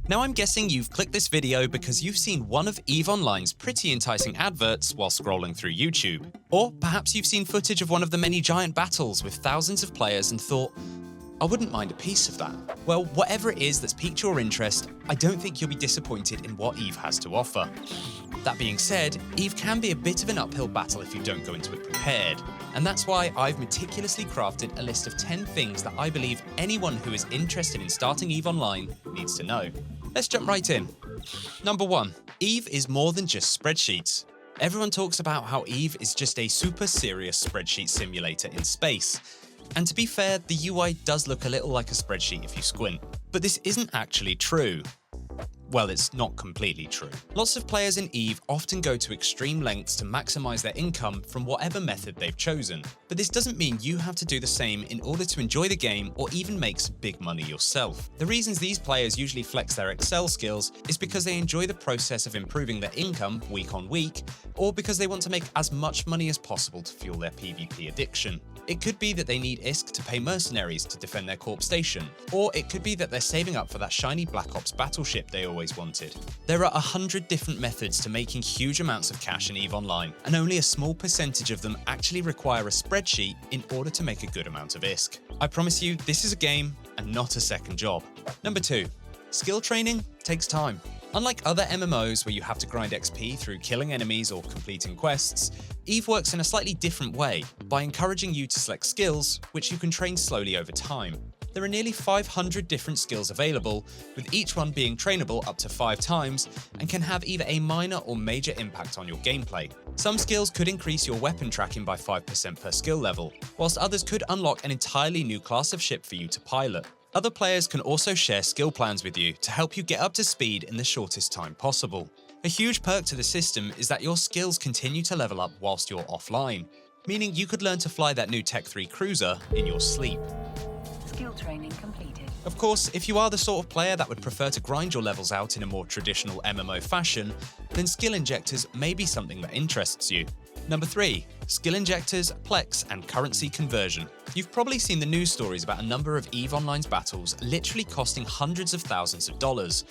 Now I'm guessing you've clicked this video because you've seen one of EVE Online's pretty enticing adverts while scrolling through YouTube. Or perhaps you've seen footage of one of the many giant battles with thousands of players and thought, I wouldn't mind a piece of that. Well, whatever it is that's piqued your interest, I don't think you'll be disappointed in what EVE has to offer. That being said, EVE can be a bit of an uphill battle if you don't go into it prepared. And that's why I've meticulously crafted a list of 10 things that I believe anyone who is interested in starting EVE Online needs to know. Let's jump right in. Number 1. EVE is more than just spreadsheets. Everyone talks about how EVE is just a super serious spreadsheet simulator in space. And to be fair, the UI does look a little like a spreadsheet if you squint. But this isn't actually true. Well, it's not completely true. Lots of players in EVE often go to extreme lengths to maximize their income from whatever method they've chosen. But this doesn't mean you have to do the same in order to enjoy the game or even make some big money yourself. The reasons these players usually flex their Excel skills is because they enjoy the process of improving their income week on week, or because they want to make as much money as possible to fuel their PvP addiction. It could be that they need ISK to pay mercenaries to defend their corp station, or it could be that they're saving up for that shiny Black Ops battleship they always wanted. There are 100 different methods to making huge amounts of cash in EVE Online, and only a small percentage of them actually require a spreadsheet in order to make a good amount of ISK. I promise you, this is a game and not a second job. Number 2. Skill training takes time. Unlike other MMOs where you have to grind XP through killing enemies or completing quests, EVE works in a slightly different way, by encouraging you to select skills, which you can train slowly over time. There are nearly 500 different skills available, with each one being trainable up to 5 times, and can have either a minor or major impact on your gameplay. Some skills could increase your weapon tracking by 5% per skill level, whilst others could unlock an entirely new class of ship for you to pilot. Other players can also share skill plans with you to help you get up to speed in the shortest time possible. A huge perk to the system is that your skills continue to level up whilst you're offline, meaning you could learn to fly that new Tech 3 cruiser in your sleep. Skill training completed. Of course, if you are the sort of player that would prefer to grind your levels out in a more traditional MMO fashion, then skill injectors may be something that interests you. Number 3. Skill injectors, Plex, and currency conversion. You've probably seen the news stories about a number of EVE Online's battles literally costing hundreds of thousands of dollars.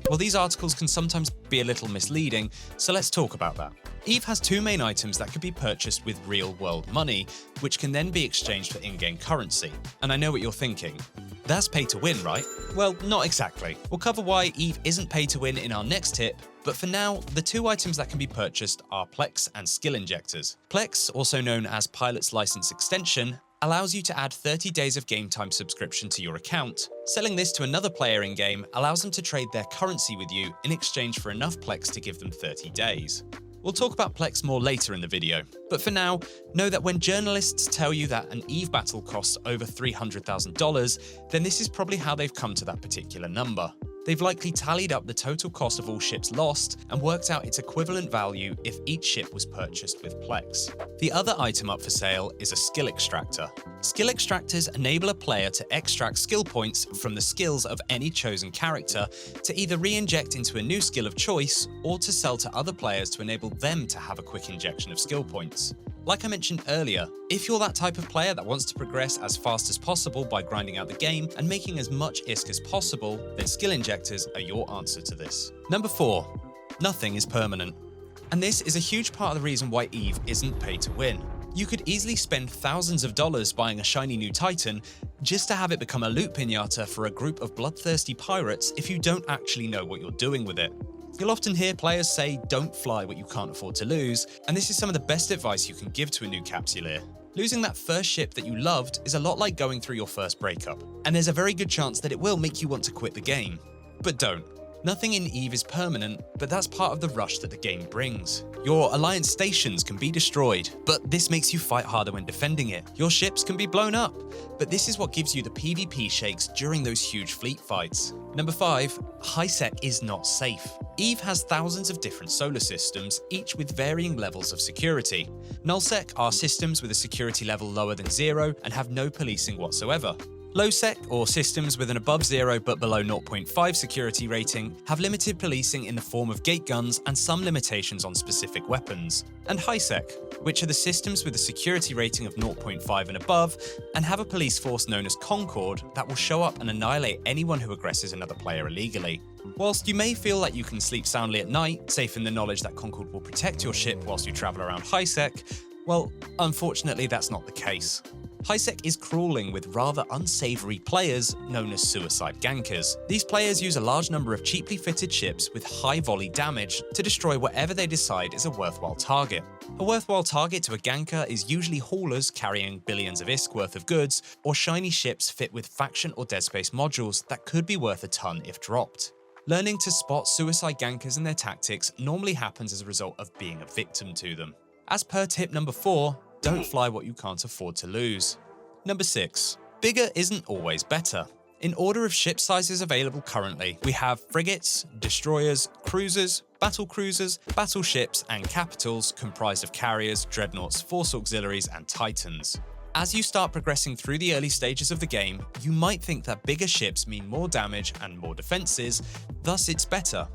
Well, these articles can sometimes be a little misleading, so let's talk about that. EVE has 2 main items that could be purchased with real-world money, which can then be exchanged for in-game currency. And I know what you're thinking. That's pay to win, right? Well, not exactly. We'll cover why EVE isn't pay to win in our next tip, but for now, the 2 items that can be purchased are Plex and skill injectors. Plex, also known as Pilot's License Extension, allows you to add 30 days of game time subscription to your account. Selling this to another player in-game allows them to trade their currency with you in exchange for enough Plex to give them 30 days. We'll talk about Plex more later in the video, but for now, know that when journalists tell you that an EVE battle costs over $300,000, then this is probably how they've come to that particular number. They've likely tallied up the total cost of all ships lost and worked out its equivalent value if each ship was purchased with Plex. The other item up for sale is a skill extractor. Skill extractors enable a player to extract skill points from the skills of any chosen character to either re-inject into a new skill of choice or to sell to other players to enable them to have a quick injection of skill points. Like I mentioned earlier, if you're that type of player that wants to progress as fast as possible by grinding out the game and making as much ISK as possible, then skill injectors are your answer to this. Number 4. Nothing is permanent. And this is a huge part of the reason why EVE isn't pay to win. You could easily spend thousands of dollars buying a shiny new Titan just to have it become a loot piñata for a group of bloodthirsty pirates if you don't actually know what you're doing with it. You'll often hear players say, don't fly what you can't afford to lose, and this is some of the best advice you can give to a new capsuleer. Losing that first ship that you loved is a lot like going through your first breakup, and there's a very good chance that it will make you want to quit the game. But don't. Nothing in EVE is permanent, but that's part of the rush that the game brings. Your alliance stations can be destroyed, but this makes you fight harder when defending it. Your ships can be blown up, but this is what gives you the PvP shakes during those huge fleet fights. Number 5. HiSec is not safe. EVE has thousands of different solar systems, each with varying levels of security. Nullsec are systems with a security level lower than 0 and have no policing whatsoever. Low-sec, or systems with an above 0 but below 0.5 security rating, have limited policing in the form of gate guns and some limitations on specific weapons. And high-sec, which are the systems with a security rating of 0.5 and above, and have a police force known as Concord that will show up and annihilate anyone who aggresses another player illegally. Whilst you may feel like you can sleep soundly at night, safe in the knowledge that Concord will protect your ship whilst you travel around HiSec, well, unfortunately that's not the case. HiSec is crawling with rather unsavoury players known as suicide gankers. These players use a large number of cheaply fitted ships with high volley damage to destroy whatever they decide is a worthwhile target. A worthwhile target to a ganker is usually haulers carrying billions of ISK worth of goods, or shiny ships fit with faction or dead space modules that could be worth a ton if dropped. Learning to spot suicide gankers and their tactics normally happens as a result of being a victim to them. As per tip number 4, don't fly what you can't afford to lose. Number 6. Bigger isn't always better. In order of ship sizes available currently, we have frigates, destroyers, cruisers, battleships, and capitals comprised of carriers, dreadnoughts, force auxiliaries, and titans. As you start progressing through the early stages of the game, you might think that bigger ships mean more damage and more defenses, thus it's better.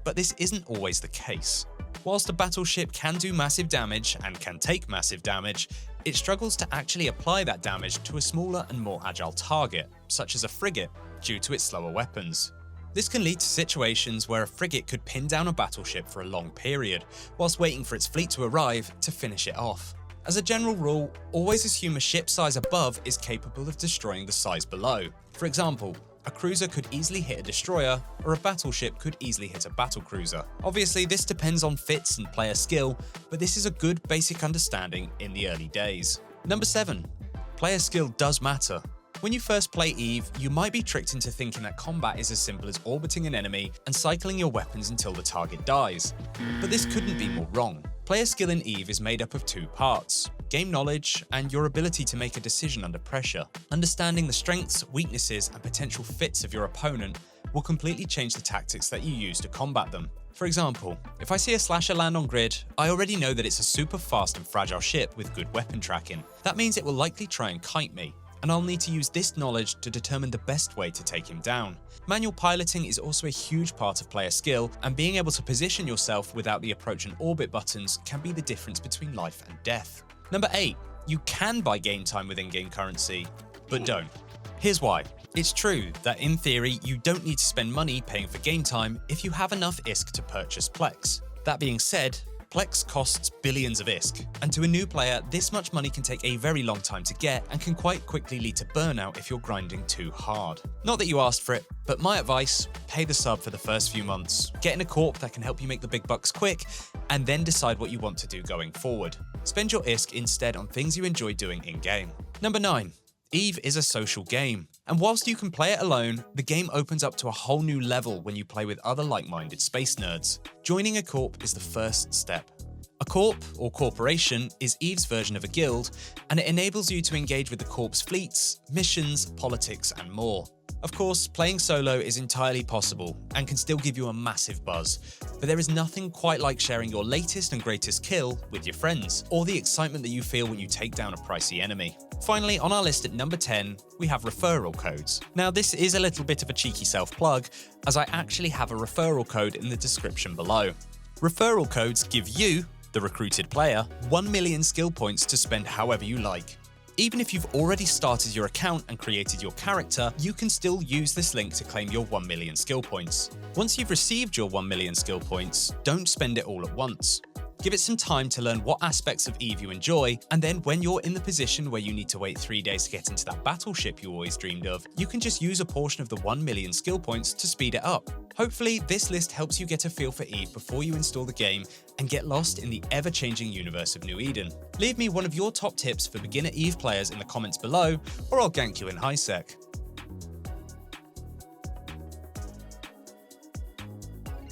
But this isn't always the case. Whilst a battleship can do massive damage and can take massive damage, it struggles to actually apply that damage to a smaller and more agile target, such as a frigate, due to its slower weapons. This can lead to situations where a frigate could pin down a battleship for a long period, whilst waiting for its fleet to arrive to finish it off. As a general rule, always assume a ship size above is capable of destroying the size below. For example, a cruiser could easily hit a destroyer, or a battleship could easily hit a battlecruiser. Obviously, this depends on fits and player skill, but this is a good basic understanding in the early days. Number 7. Player skill does matter. When you first play EVE, you might be tricked into thinking that combat is as simple as orbiting an enemy and cycling your weapons until the target dies. But this couldn't be more wrong. Player skill in EVE is made up of 2 parts: game knowledge and your ability to make a decision under pressure. Understanding the strengths, weaknesses, and potential fits of your opponent will completely change the tactics that you use to combat them. For example, if I see a slasher land on grid, I already know that it's a super fast and fragile ship with good weapon tracking. That means it will likely try and kite me, and I'll need to use this knowledge to determine the best way to take him down. Manual piloting is also a huge part of player skill, and being able to position yourself without the approach and orbit buttons can be the difference between life and death. Number 8. You can buy game time with in-game currency, but don't. Here's why. It's true that in theory, you don't need to spend money paying for game time if you have enough ISK to purchase Plex. That being said, Plex costs billions of ISK, and to a new player, this much money can take a very long time to get and can quite quickly lead to burnout if you're grinding too hard. Not that you asked for it, but my advice, pay the sub for the first few months. Get in a corp that can help you make the big bucks quick, and then decide what you want to do going forward. Spend your ISK instead on things you enjoy doing in-game. Number 9. EVE is a social game, and whilst you can play it alone, the game opens up to a whole new level when you play with other like-minded space nerds. Joining a corp is the first step. A corp, or corporation, is EVE's version of a guild, and it enables you to engage with the corp's fleets, missions, politics, and more. Of course, playing solo is entirely possible and can still give you a massive buzz, but there is nothing quite like sharing your latest and greatest kill with your friends, or the excitement that you feel when you take down a pricey enemy. Finally, on our list at number 10, we have referral codes. Now, this is a little bit of a cheeky self-plug, as I actually have a referral code in the description below. Referral codes give you, the recruited player, 1 million skill points to spend however you like. Even if you've already started your account and created your character, you can still use this link to claim your 1 million skill points. Once you've received your 1 million skill points, don't spend it all at once. Give it some time to learn what aspects of EVE you enjoy, and then when you're in the position where you need to wait 3 days to get into that battleship you always dreamed of, you can just use a portion of the 1 million skill points to speed it up. Hopefully, this list helps you get a feel for EVE before you install the game and get lost in the ever-changing universe of New Eden. Leave me one of your top tips for beginner EVE players in the comments below, or I'll gank you in HiSec.